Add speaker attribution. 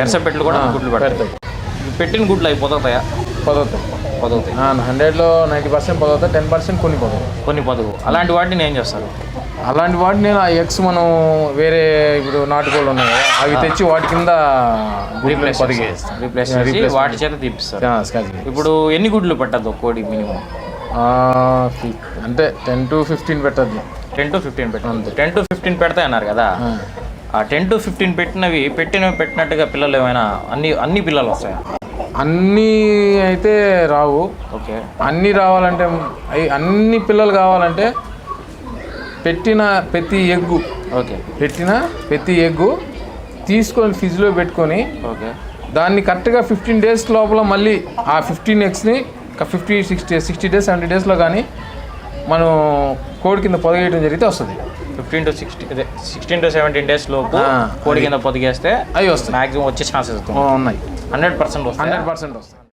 Speaker 1: ఎర్స పెట్టలు కూడా గుడ్లు పెడతాయి. పెట్టిన గుడ్లు అవి పొదవుతాయా?
Speaker 2: పొదవుతాయి. 100లో 90% పొదవుతాయి, 10% కొన్ని పొదవు.
Speaker 1: అలాంటి వాటిని ఏం చేస్తారు?
Speaker 2: అలాంటి వాటిని నేను ఆ ఎగ్స్ మనం వేరే ఇప్పుడు నాటుకోళ్ళు ఉన్నాయి కదా అవి తెచ్చి వాటి కింద
Speaker 1: రీప్లేస్ చేసి వాటి చేత తీపిస్తారు. ఇప్పుడు ఎన్ని గుడ్లు పెట్టద్దు కోడి మినిమం?
Speaker 2: అంటే 10 to 15 పెట్టద్దు.
Speaker 1: 10 to 15 పెట్టండి. 10 to 15 పెడతాయి అన్నారు కదా, ఆ 10 to 15 పెట్టినట్టుగా పిల్లలు ఏమైనా అన్ని పిల్లలు వస్తాయా?
Speaker 2: అన్నీ అయితే రావు.
Speaker 1: ఓకే.
Speaker 2: అన్నీ రావాలంటే అన్ని పిల్లలు కావాలంటే పెట్టిన ప్రతి ఎగ్గు తీసుకొని ఫ్రిడ్జ్లో పెట్టుకొని
Speaker 1: ఓకే
Speaker 2: దాన్ని కరెక్ట్గా 15 days లోపల మళ్ళీ ఆ 15 eggsని 60 days 70 daysలో కానీ మనం కోడి కింద పొదిగేయడం జరిగితే వస్తుంది.
Speaker 1: 16 to 17 days లోపు కోడి కింద పొదిగేస్తే
Speaker 2: అవి వస్తాయి.
Speaker 1: మ్యాక్సిమం వచ్చే ఛాన్సెస్
Speaker 2: ఉన్నాయి.
Speaker 1: 100% వస్తాయి.